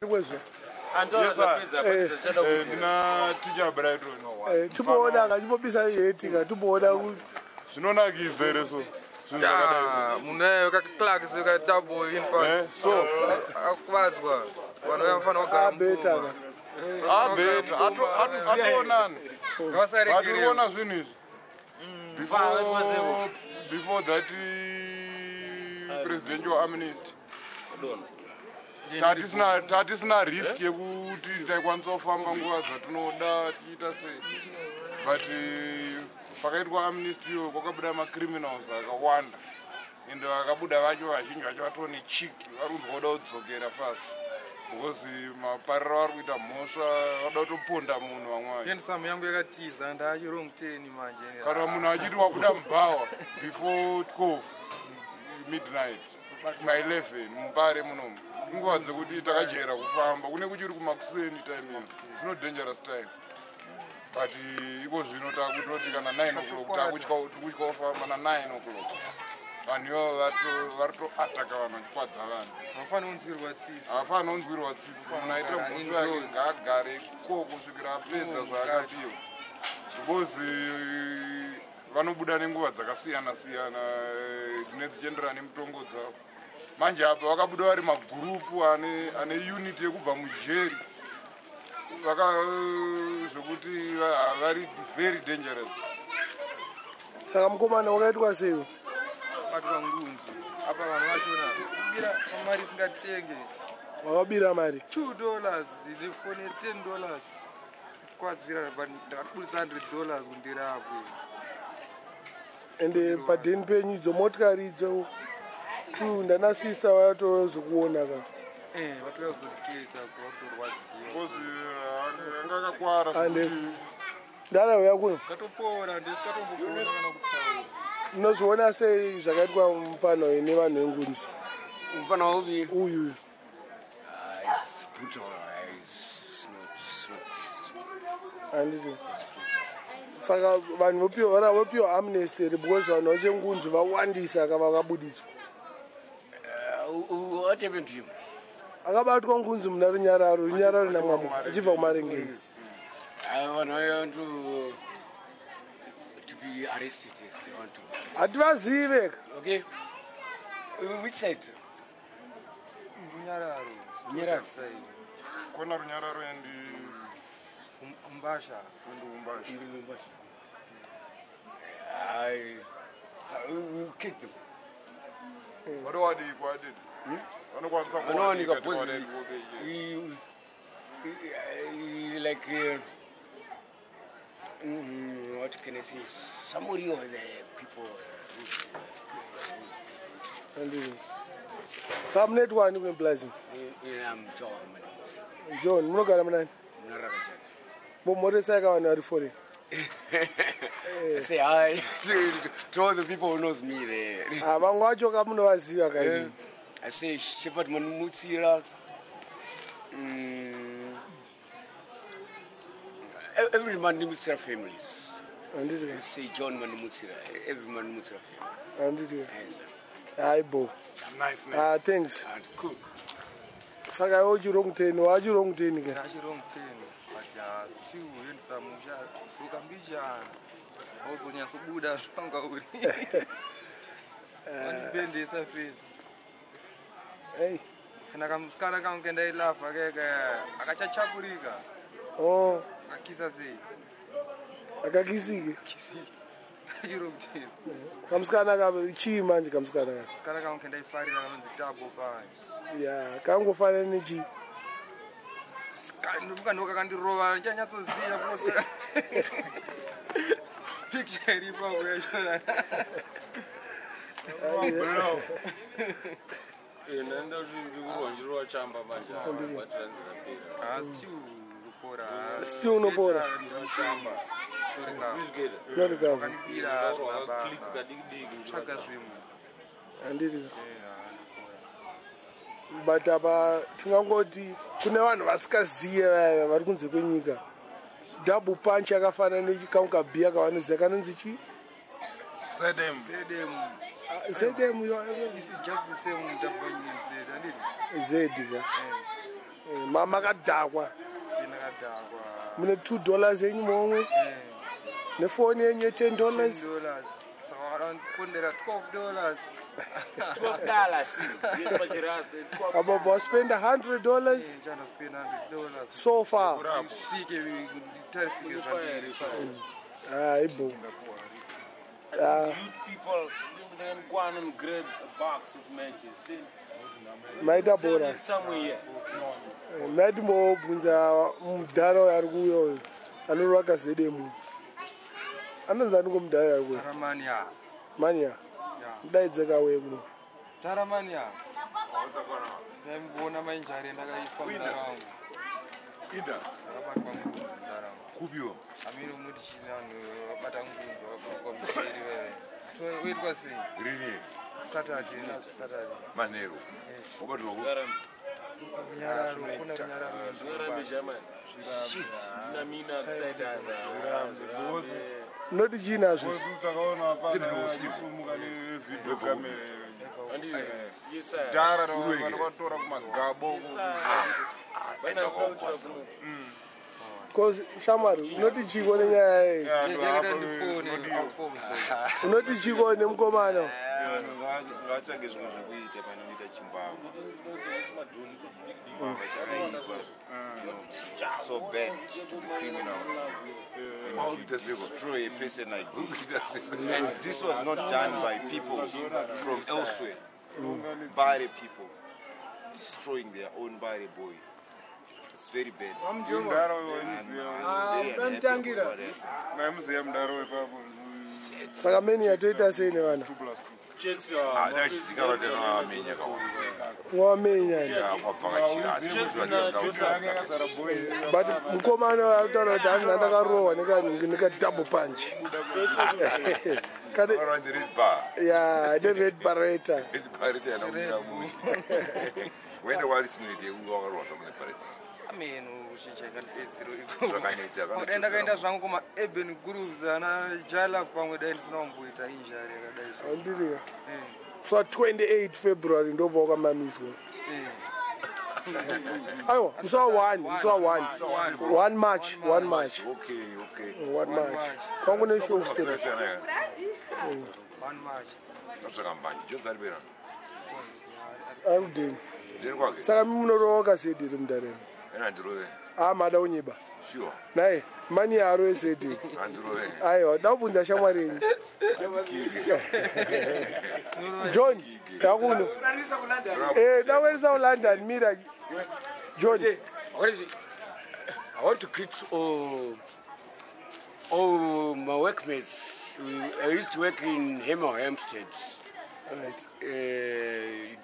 Kwezwa ndina teacher Brighton tiboona ngachibobisa yeti ka tiboona zvinonakidza here so munayo kakaclarks kadouble impact so akuvadzwa vanhu vamafana kugara beta atonani vatiriona zvinhu izvi before that presidential amnesty tatisina risk yekuti taikwanisa kufamba nguva dzatinoda tichiita sei but pakaitwa amnesty iyo kwakabuda macriminals akawanda ende vakabuda vacho vazhinji vacho vatone chiki vari kunzwa kuda kudzokera fast because mapariro ari kuita mhosva vada kutoponda munhu vamwayo samu yangu yakatiza ndachi wrong 10 manje kana munhu achiti wabuda mubhawa before 12 midnight ma11 mubare munomu inguva dzekuti takajera kufamba kune kuchiri kumakuseni time iyo it's not dangerous time but iko zvino takutoti kana 9 o'clock takutya kufamba na 9 o'clock vanhu ivo varitoataka vanhu vachikwadza vanhu hafani unzwirwa tsitsi munhu aita mhosva yake ngaagare ko kusvikira apedza zvaakapiwa because vanobuda nenguva dzakasiyana siyana dzine dzichienderana nemitongo dzavo manje apa vakabuda vari magurupu ane unit yekubva mujeri zvokuti vari very dangerous. Saka mukomana wakaitwa sei? Batwa ngunzi apa vanhu vachona kubira mari singatenge wakabira mari $2 nefone $10 kwadzira ndakabudisa $100 kundirapo ende padeni penyu idzo motikari idzo ndana sister vatozokuona ka vatozoketa kuvatorwadziwa because angakakwara ande ndalauya kuno ngatopora ndisikatombokuona kana kutaura unozviona sei zvakaitwa mufano ine vanhu vengunzi mufano uvi uyu handiti saka vanhu vopiwa amnesty because vanhu vachengunzi vawandisa kavakabudiswa what happened to him? akabatwa ngunzi muna runyararo namwamo achibva kumarengeni When I want to be arrested, yes, they want to be arrested. hativazive Okay? Which side? runyararo kona runyararo endi umbasha We kicked them. vadowadikwa adidi vanokwanisa Anowanika because like what can I say? Somebody or the people. subnet wani kwemplazini I'm john munogara munani bomhoresaka vanhu vari fore I say hi to all the people who knows me there. vamwe vacho kamunovaziva kai I say Shepherd Manumutsira. Every Manumutsira families. handiti I say John Manumutsira. Every Manumutsira family. handiti Yes. hai bo nice name. thanks And cool. saka iwe uchirong 10 wachirong 10 ka ndachirong 10 but still yendisamusha suka mbijana auzonyatsobuda zvanga uri andipendesa fesi hey kana kamusikana kangu kendailavha keke akachachapurika oh akakisa sei akakisike kisiki achirong 10 kamusikana ka chii manje kamusikana ka musikana kangu kendaifarira kanonzi tabo panje ya kangofanana nechi ndokanoka kandirova ndichanyatsoziva kunosika picture iripapo yachona nenda zvikurwanjirwa chamba manje vatiranzira pera still kupora still unopora chamba norikava kanibira zvabasa tsvaga zvimwe handiti but apa tingangoti kune vanhu vasikaziye vaya vari kunze kwenyika double punch yakafanana nechikamukabhiya kavanoziva kanonzi chi sedem zedem is just the same double name said anditi zedi ka makadhakwa ndinakadhakwa mune $2 enyu momwe nefoni yenyu ye$10 $10 saka wakandipondera $12 $12. Yes, but you asked it. abo bospenda $100 chandaspenda $100 so far sike nditarisike zvandiri hayi bo Youth people, then go on and grab a box of matches. See, maita sell bora it somewhere here. mati mobvunza mudhara ari kuuyo anorwa kazedemu anonzi aningomudhara ari kuuyo taramania mania mudaidze kawe kuno taramania ndaimboona mainjari ndakaiswa mudhara wangu Ida. akabatwa ngunzi mudhara wangu Kubio. amiri muti chini vanhu vabata ngunzi vakabatwa mujeri veve uitwa sei Rini. saturday Manero. Obatwa ku. runyararo kuna runyararo Ngarambe jamani. Shit. Na mina upside down. noti chinazvo And you, yes sir. Dara vanovatora kumagabo cause shamari unoti chiko nenyaya yei ndakaita ndifone akufomsa unoti chiko nemukomana ngatsvage zvimwe zvekuita panoita chimbavha so bad to be criminals and to destroy a person like this. And this was not done by people from elsewhere. Bari people destroying their own Bari boy. It's very bad. I'm very unhappy about it. saka meni yatoita sei nevana Checks Ndachizikanwa tena amenya mwamenyani but mukomana wataura kuti hanzi ndakarohwa nekadouble punch ya nered barreta Wenda walisinoite ungawakarwa zvakune pareta. ameno ushinchakandifedziro Zvakaneta dai ndakaenda zvangu kuma-urban grooves ana jalaf pamwe dai ndisina kumboita injari yakadai so andiriya so 28 February ndobva wakamamiswa aiwa musa 1 March Okay. 1 March kwangu neshow step 1 March Zvakambanje Jozalibera. arudeni Ndiri kwake. saka munorowa kasedhiri mundareni Enandirove. mada unyiba Sure. naye mani yaro esedhiri Andirove. aiwa ndakubvunza shamwari yenyu John takuno ndakuendesa kuLondon mira John I want to greet all my workmates. I used to work in Hampstead, right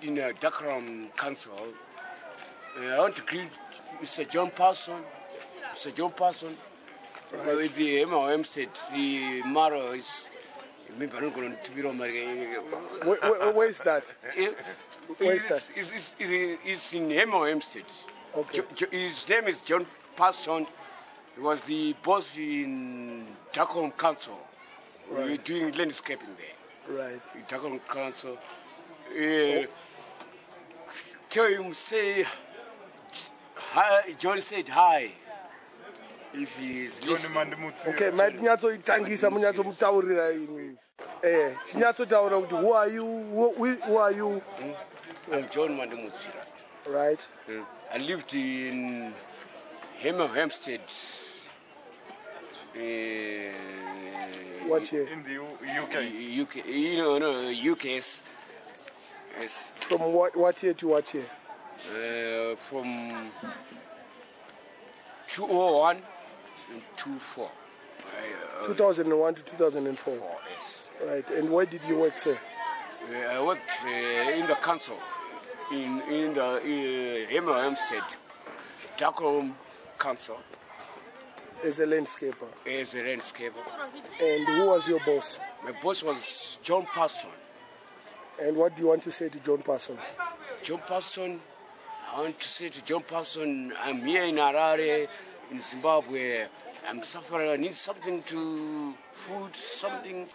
in a Dakram Council. I want to greet Mr. John Parson. With the Hampstead, the Maro is. where is that It's in Hampstead. Okay. His name is John Parson. He was the boss in Dakram Council. We were doing landscaping there. right Dakram Council. Tell him, say hi. John said hi. If he is listening. okay matinyatsoitangisa munyatsomutaurira imi chinyatsotaura kuti who are you I'm John Mandemutsira. right I lived in Hampstead. what year In the UK. UK, UKS. Yes. from what year to what year From 2001 and 2004. 2001 to 2004 Yes. right and where did you work sir I worked in the council in the Hampstead Dakram Council as a landscaper as a landscaper. and who was your boss My boss was John Parson. and what do you want to say to John Parson John Parson, I want to say to John Parson, I'm here in Harare, in Zimbabwe. I'm suffering. I need something to food, something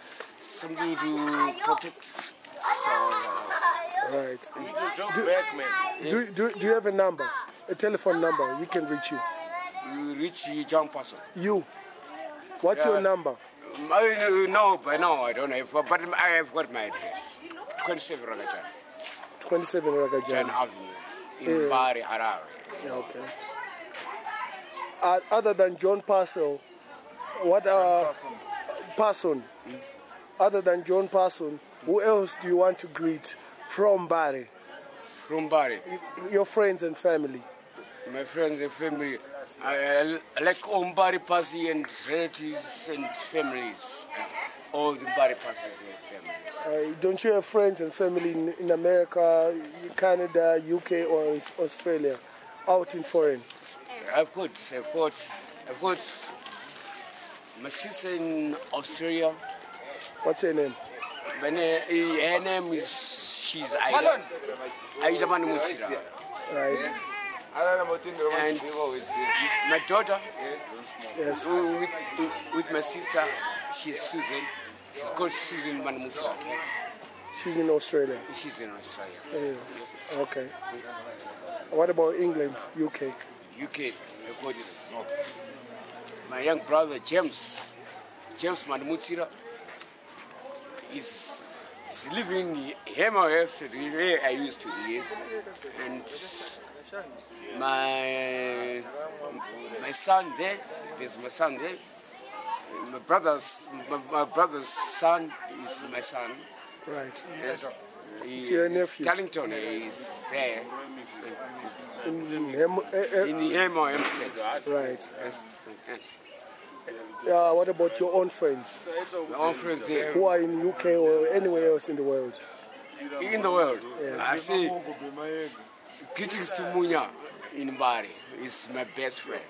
to protect. right Jump back, man. do you have a number a telephone number he can reach you. You reach John Person. You. What's your number? No, by now I don't have, but I have got my address. 27 Ragajan. 27 Jan Ragajan. Avenue in Bari, Harare. Yeah, okay. Other than John Parson, what Parson? Other than John Parson, who else do you want to greet from Bari? From Bari. Your friends and family. My friends and family, I like all Bari Pasi and relatives and families. All the Bari Pasis and families. Don't you have friends and family in America, Canada, UK, or Australia, out in foreign? I've got my sister in Australia. What's her name? Her name is, she's Aida Manumusira. Right. And my daughter, Yes. with my sister, she's Susan. She's called Susan Manumusira. She's in Australia. She's in Australia. Yes. Okay. What about England, UK? UK, I've got it. My young brother James Manumusira is living in Hema City where I used to live, and my son there. There's my son there. My brother's son is my son. Right. Yes. your nephew? Carlington is there In in the Hemo Hempstead. right. Yes. Yes. What about your own friends My own friends there who are in UK or anywhere else in the world? in the world. Yeah. I say greetings to Munya in Bari. He's my best friend.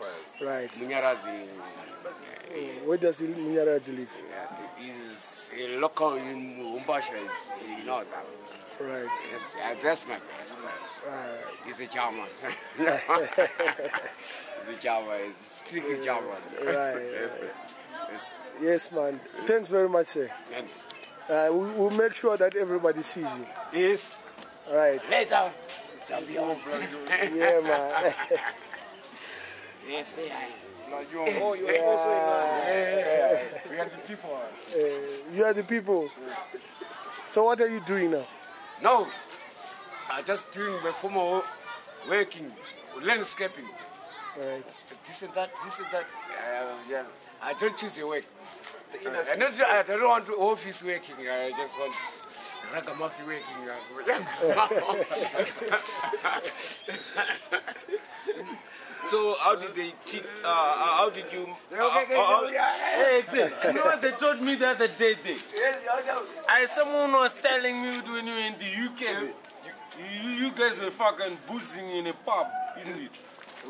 Right. Munyarazi Where does Munyarazi live? is a local in Umbasha. He knows that. Right. Yes, that's my best friend. He's a German. He's a German. He's strictly German. Right. Yes, yes. Yes, man. Thanks very much, sir. Thanks. We'll make sure that everybody sees you. Yes. Right. Later. Champions. Yeah, man. Yes, yeah. Oh, you are also in We are the people. You are the people. So what are you doing now? No, I'm just doing my formal working, landscaping. Right. This and that. Yeah. I don't choose the work. I don't want to office working. I just want ragamuffin working. So how did they cheat? How did you? Hey, you know what they told me the other day? Someone was telling me when you were in the UK, you guys were fucking boozing in a pub, isn't it?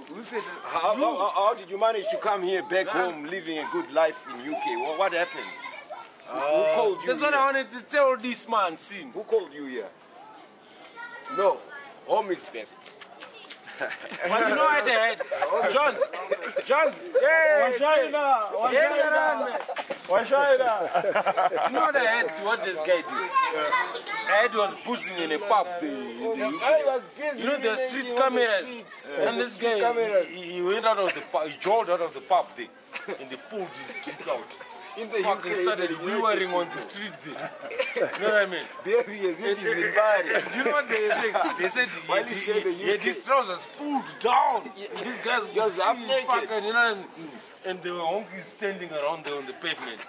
Who said that? How did you manage to come here back home, living a good life in UK? What happened? Who called you? That's what I wanted to tell this man, Sin. Who called you here? No, home is best. But you know what they had? Johns, yeah, you know what I had? What this guy did? Ed was boozing in a pub in the UK. You know the street cameras, and this guy, he went out of the pub, he jogged out of the pub there, and they pulled his dick out. In the Fucking started whirring on the street there. You know what I mean? There he is, if he's in Bari. Do you know what they said? They said he had his trousers pulled down. These guys Just half naked. fucking, you know, and they were honkies standing around there on the pavement.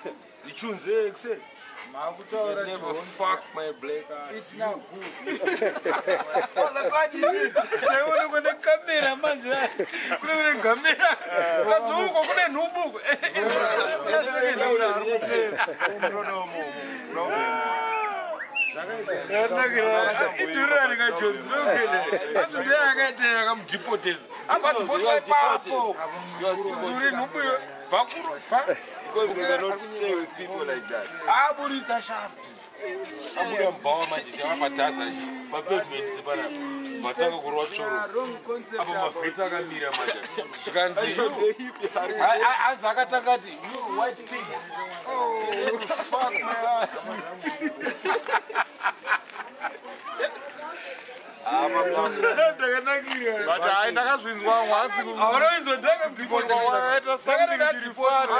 The tunes, they never fuck my black ass. It's not good. Oh, that's what you did. They want to go to camera, man. Go to camera. That's who go to Nubu. Because they cannot stay with people like that. Aburisa shaft. Abuda mbawa manje chavapatasa papavement sepana matanga kurwa choro apa mavheta akamira manje zvikanzi anzi akatanga ati you white pigs fuck my ass But I ndakazvinzwa mwanzi Avanoinzwa waita something chirifana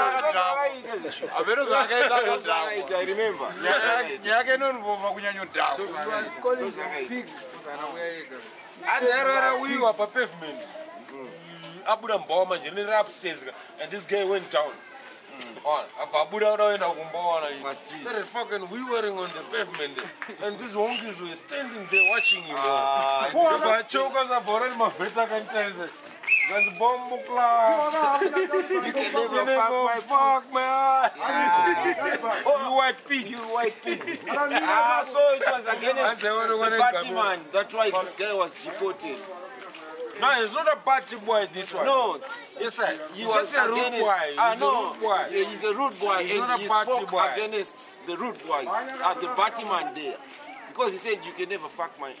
avero zvakaita akadhakwa I remember. nyaya inonivova kunyanyodhakwa Adherera wiwa pavement. Abuda mbawa manje nere upstairs and this guy went down. Abuda unoenda kumbawana. Started fucking weavering on the pavement and these honkies were standing there watching him. Vachoka savorani mavheta kanitaisa. Ganzi bombo class. You can never Fuck my ass. You white pig. You white pig. So it was against the party man. That's why this guy was deported. No, he's not a party boy, this one. No. Yes, sir. He He's was just a rude against, boy. He's a no, rude boy. he's a rude boy. He's And not a he party spoke boy. against the rude boys at the party man there. Because he said, you can never fuck my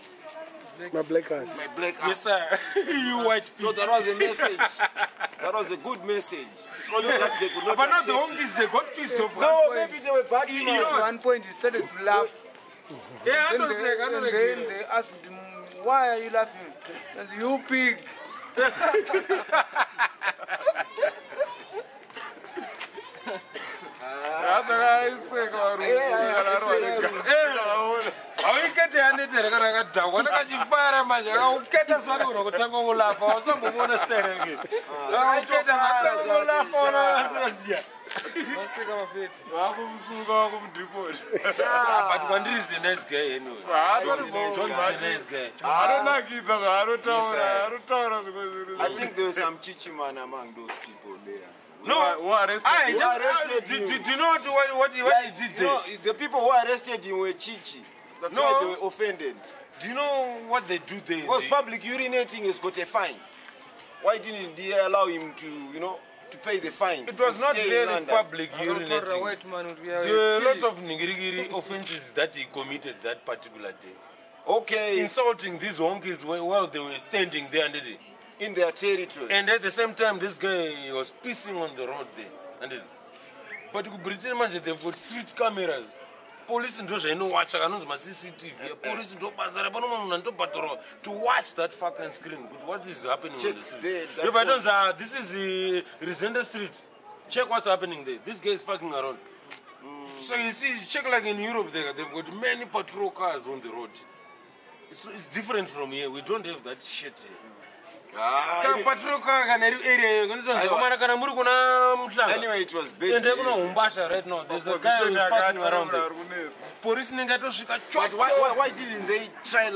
black ass. my black ass. Yes, sir. You white So pig. that was a message. That was a good message. So that they could not But not the accept it. honkies, they got pissed off. No, maybe they were party You man. know, At one point he started to laugh. yeah, I Then don't they, say, I and don't then say. they asked him, why are you laughing? And you pig. Awikete handete rakadhakwa ndakachifara manje akauketa zvadigona kutanga kulafa wasambomona stereke akauketa zatanga kulafa wanasiraziya Maseka mafeti. vakumusunga vakumudhipoti but kwandiri is a nice guy anyway. John is a nice guy. anonakidza zvaanotaura anotaura zvimwe zvinhu I think there was some chichi man among those people there. No, I just arrested do you. you know what he did You there? know, the people who arrested him were chichi. That's No. why they were offended. Do you know what they do there? Because public urinating has got a fine. Why didn't they allow him to, to pay the fine? It was to not stay in really London? public For a urinating. white man would be There were a lot of nigirigiri offenses that he committed that particular day. Okay, Insulting these honkies while they were standing there under the, in their territory. and at the same time this guy was pissing on the road there. But in Britain manje they've got street cameras. Police ndo zvainowacha kanonzi maCCTV. Police ndo basa rapo munhu anotopatrol to watch that fucking screen. But what is happening Check on the street? there, that If I don't say this is Resende Street. Check what's happening there. This guy is fucking around. So you see, check like in Europe they've got many patrol cars on the road. It's different from here. We don't have that shit here. Patrol car kana area kunotonzomara kana muri kuna muhlanga. Anyway, it was big. Ende kuna Humbasha right now. There's a guy who's fucking around there. Police ninga tosvika But why didn't they try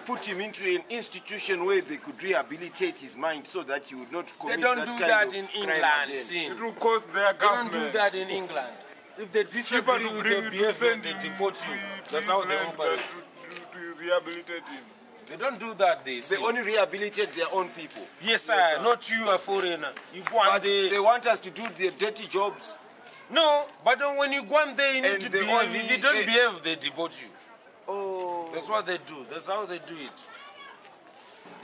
put him into an institution where they could rehabilitate his mind so that he would not commit They don't that do kind that of in crime England. again? See. It will cost their They don't do government. that in England. If they Cheaper disagree to with bring your you to behavior, send they him deport you. to That's how they Queensland operate. to rehabilitate him. They don't do that. They They only rehabilitate their own people. yes, sir. Not you, a foreigner. You go But on there. they want us to do their dirty jobs. No, but when you go on there, you need And to they behave. only- If you don't behave, they deport you. Oh. That's what they do. That's how they do it.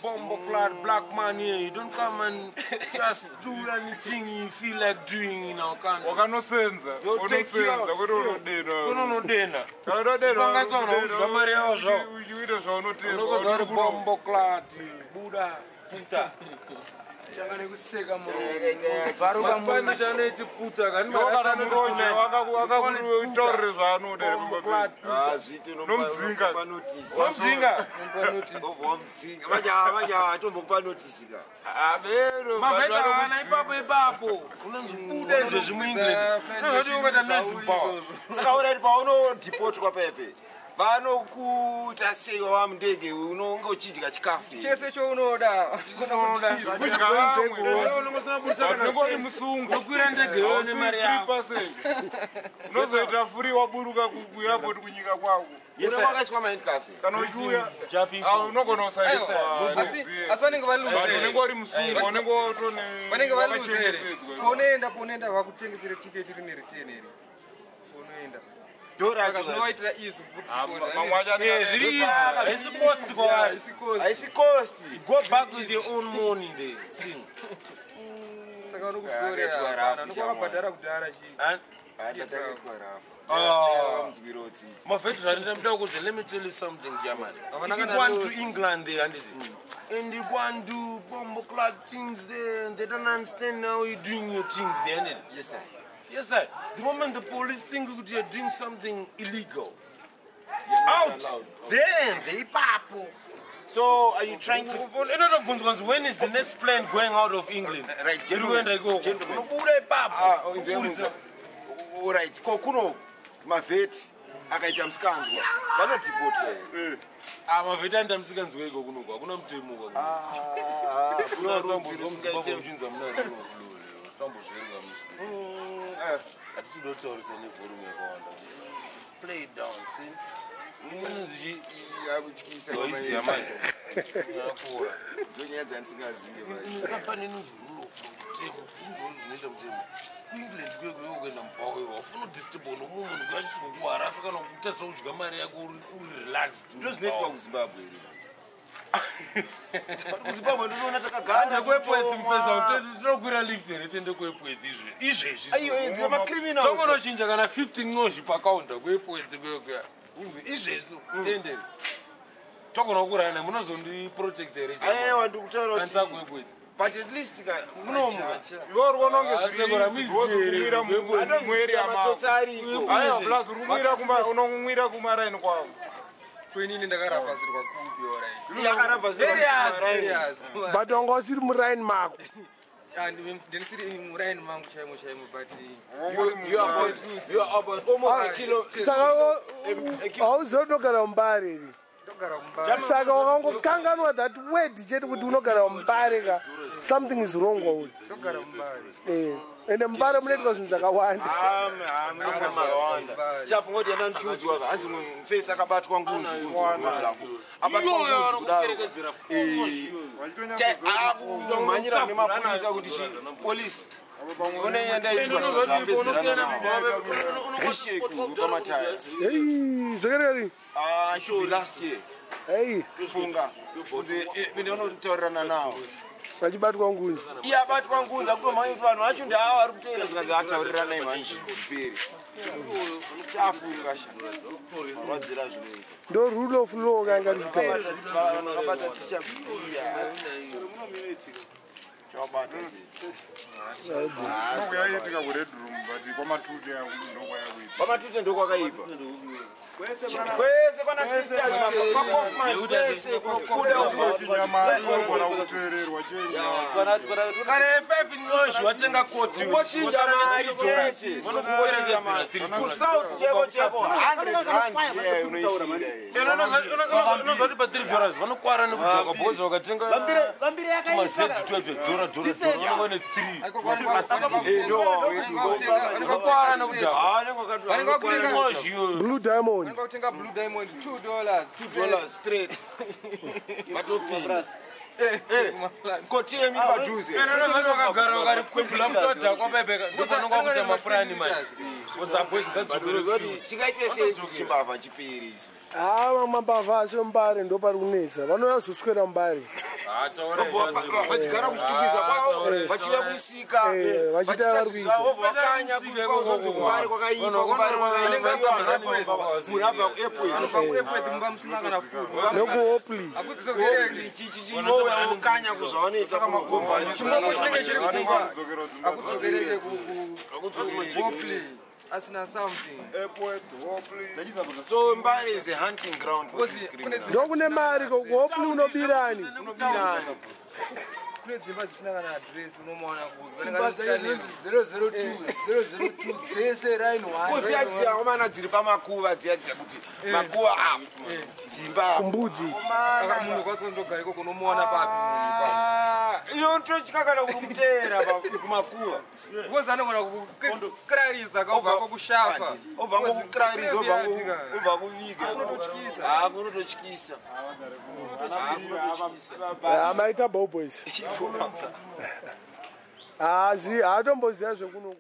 Bombo clad black man here. You don't come and just do anything you feel like doing in our country. wakanosenza They'll take you out. kuti unodena Unodena. kana unodena Upangaisa unodya mari yavo zvavo. uchiita zvaunotenda Unokozva uri bombo clad. Buda. Puta. Changa nekuseka muromo. Vharuka munhu. Maspanish anoiti puta. Kani marasta anoti kunai. wakakutaurire zvaanoda Bombo clad. Nomudzinga. Wamdzinga. atombokupa notisi ka Mavheta havana ipapo. Unonzi buda izvezvi muengland. Nozvati ukata nursing power. saka urati paunodhipotwa pepe vanokuita sei wava mundege unonge uchidya chikafu Chese chounoda. nengori musungu Unokwira ndege iwe nemari yako. unozoita furi waburuka kuairport kunyika kwako unavakachikwa mahandicafs kana uchiuya Japi. unogona Asi vanenge valuzere. unenge uri musungu unenge watone Vanenge valuzere. wakachengetedzwa. Paunoenda vakutengesere tiketi rine riteni iri. Unoenda. Saka zvinovaitira easy kuti mamwe acho Zviri easy. Haisi cost kwavari. haisi cost Go back with your own money there. Sing. Saka unokudzorera. Unokwakabhadhara kudhara chii. And My veteran, let me tell you something, Jamal. If you want to England, and you want to do bomb clock things there, and they don't understand how you're doing your things there. Yes, sir. Yes, sir. The moment the police think you're doing something illegal, out, then they pop. So, are you trying to... When is the next plane going out of England? Right, Gentlemen. All right, Kokuno, Maveti, akaita msikanzwa. Vanodivotwa. Maveti anda msikanzwa iko kunoku. Hakuna mtemo kwa kunoku. Kuna sambozwa msibaba uchinza muna kunofulule. Sambozwenga msikanzwa. Atisidotaurisa neforumu yakawanda. Play it down, see? Yakutyisa. Noisi yamase. Nakura. Ndonyaya dzandisingazive. Ndingafane nozvurulo mtemo. Zvinoita mtemo. England kwekuyokwenda mubhawe wafuna udisturba nomunhu munhu kwachisikukuhara saka nokutarisa kudya mari yako uri relaxed. Ndozvinoitwa kuZimbabwe here. kuZimbabwe ndinoona takagara. Anda kwepweth mfesa tinokwira lift here tende kwepweth izvezvi. Aiyo, macriminals. Tongonochinja kana 15 nozhi pakaunda kwepweth kwekuya. Izvezvi tende. Togona kurana munozondi-protect here. Aiwa ndikutaura kuti. Kanta kwepweth. But at least kunomu. unongumwira kumaraini kwavo Kwenini ndakarafazirwa kupi alright. Yakarafazirwa but wanga usiri muraini mako. Ndinisiri muraini mangu chaimo but you are about almost a kilo. Saka hauzonogara mumbare iri. Saka wakangokanganwa that word chete kuti unogara mumbare ka something is wrong with it. Ende mumbare munoitwa zvinhu zvakawanda. Chafunga kuti yanda ndichudzwa ka hanzi mufesi akabatwa ngunzi abatwa ngunzi kudaro. Manyira nemapurisa kuti polisi uneyandaitwa zvakapedzerana nawo. Risheku pamataya. Hey, zvakareri. Sure, last year. Hey, Funga. Ndinotaurirana nawo. vachibatwa ngunzi. Iye abatwa ngunzi akutomhanya kuti vanhu vacho ndaavo vari kuteera zvikanzi ataurirana imanje mberi. Chafunga marwadzira zvinoita. Ndo rule of law kanga richitaura. Vanhu vakabata tichabiya. yaitika kured room but kwamatute ndokwayakuita kwamatute ndokwakaipa kwese pana sisters pakofman kwese kunokuda ukochinyamaiogona kuteererwa kana 5 inozhi watenga koti kungochinja mari chete vanokungochinja mari kusouth cheko 100 rand unoisira unozoti pa$3 vanokwara nekudzoka bhozi vakatenga mazed vanongane 3 Blue Diamond. Ngokutenga Blue Diamond $2 straight vatopinda kotiemi padhuze vakagara vakari kwebula mutodha kwapepeka ndofanonga kuita mapurani mani odzabhozi gadzogori tingaite sei chimbavha chipiri isu mambavha asi mumbare ndo pari kunetsa vanozoswera mumbare vachigara kuchitukwiza kwavo vachiuya kumusika vachitavakanya kumbare kwakaipa munhu abva nekuhopli kuepwechinoya kukanya kuzvaonoita chinenge chiri akudzokereke kuhopli asina something so mbare is a hunting ground ndokune mari kuhopli unobirani kune dzimba dzisina kana adress unomaona kuvi002 dzese kuti adziyawo mana dziri pamakuva dziyadziya kuti makuva apo dzimba kumbudzi munhu kwatondogara ikoko unomuona papi iyo ntochika kana kuri kuteera kumakuva because anogona kukrarisa kaubva kokushafa obva ngokukrarisa obva kuviga kunototyisa amaita boboys hatomboziva zvekuno